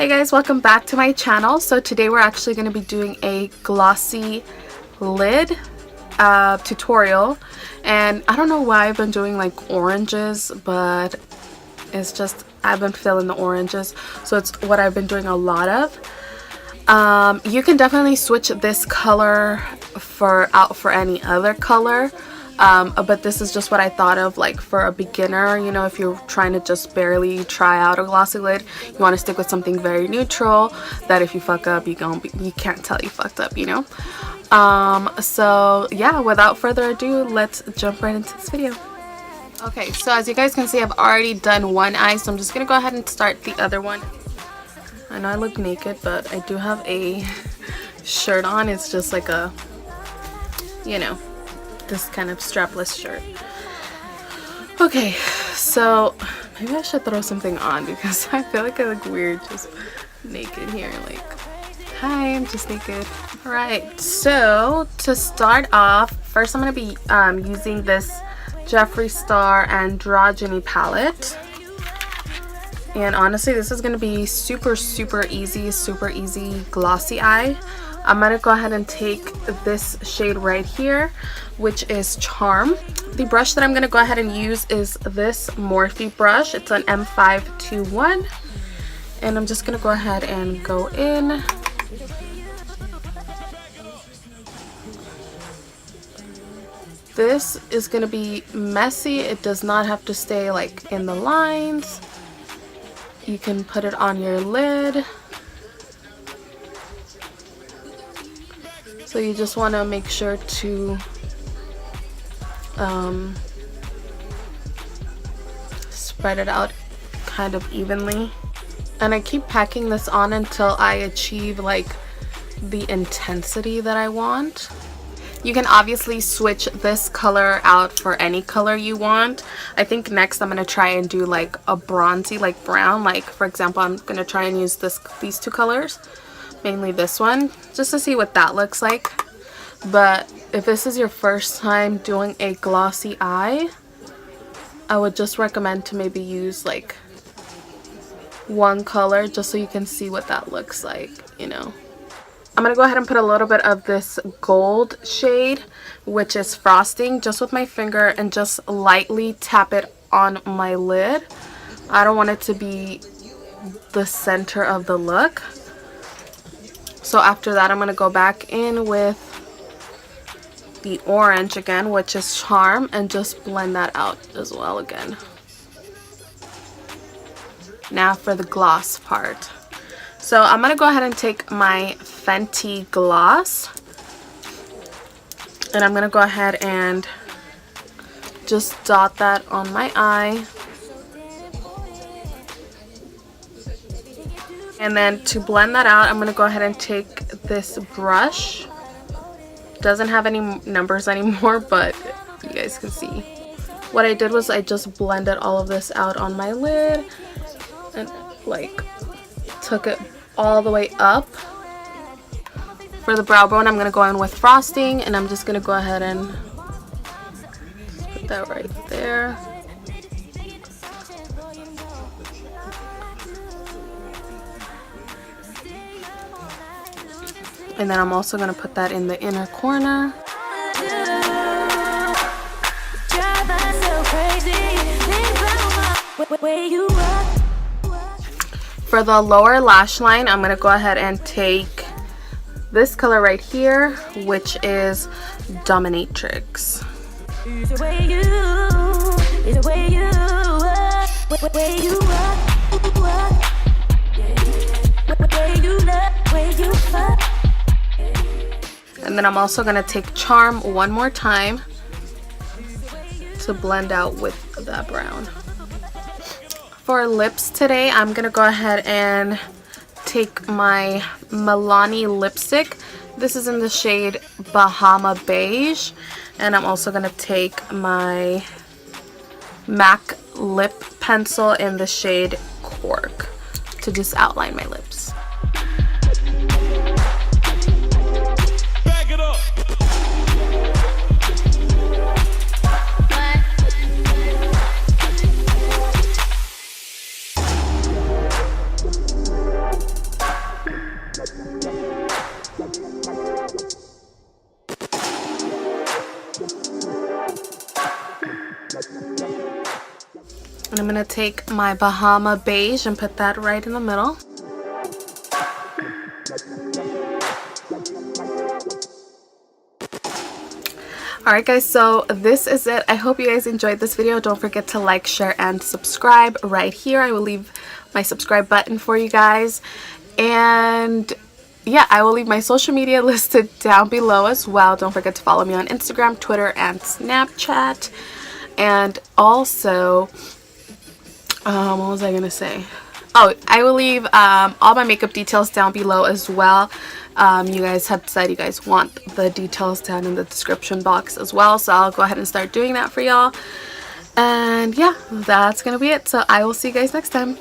Hey guys, welcome back to my channel. So today we're actually going to be doing a glossy lid tutorial, and I don't know why I've been doing like oranges, but it's just I've been feeling the oranges, so it's what I've been doing a lot of. You can definitely switch this color out for any other color, but this is just what I thought of, like for a beginner. You know, if you're trying to just barely try out a glossy lid, you want to stick with something very neutral that if you fuck up, you can't tell you fucked up, you know. So yeah, without further ado, let's jump right into this video. Okay, so as you guys can see, I've already done one eye, so I'm just gonna go ahead and start the other one. I know I look naked, but I do have a shirt on. It's just like a, you know, this kind of strapless shirt. Okay, so maybe I should throw something on because I feel like I look weird just naked here. Like, hi, I'm just naked. Alright, so to start off, first I'm going to be using this Jeffree Star Androgony palette. And honestly, this is going to be super easy glossy eye. I'm going to go ahead and take this shade right here, which is Charm. The brush that I'm going to go ahead and use is this Morphe brush. It's an M521. And I'm just going to go ahead and go in. This is going to be messy. It does not have to stay like in the lines. You can put it on your lid. So you just want to make sure to spread it out kind of evenly. And I keep packing this on until I achieve like the intensity that I want. You can obviously switch this color out for any color you want. I think next I'm going to try and do like a bronzy, like brown. Like for example, I'm going to try and use these two colors. Mainly this one, just to see what that looks like. But if this is your first time doing a glossy eye, I would just recommend to maybe use like one color just so you can see what that looks like, you know. I'm going to go ahead and put a little bit of this gold shade, which is Frosting, just with my finger and just lightly tap it on my lid. I don't want it to be the center of the look. So after that, I'm going to go back in with the orange again, which is Charm, and just blend that out as well again. Now for the gloss part. So I'm going to go ahead and take my Fenty gloss, and I'm going to go ahead and just dot that on my eye. And then to blend that out, I'm going to go ahead and take this brush. Doesn't have any numbers anymore, but you guys can see. What I did was I just blended all of this out on my lid and like took it all the way up. For the brow bone, I'm going to go in with Frosting, and I'm just going to go ahead and put that right there. And then I'm also going to put that in the inner corner. For the lower lash line, I'm going to go ahead and take this color right here, which is Dominatrix. And then I'm also going to take Charm one more time to blend out with that brown. For lips today, I'm going to go ahead and take my MILANI lipstick. This is in the shade Bahama Beige. And I'm also going to take my MAC lip pencil in the shade Cork to just outline my lips. And I'm going to take my Bahama Beige and put that right in the middle. Alright guys, so this is it. I hope you guys enjoyed this video. Don't forget to like, share, and subscribe right here. I will leave my subscribe button for you guys. And yeah, I will leave my social media listed down below as well. Don't forget to follow me on Instagram, Twitter, and Snapchat. And also, what was I gonna say? Oh, I will leave all my makeup details down below as well. You guys have said you guys want the details down in the description box as well, so I'll go ahead and start doing that for y'all. And yeah, that's gonna be it. So I will see you guys next time.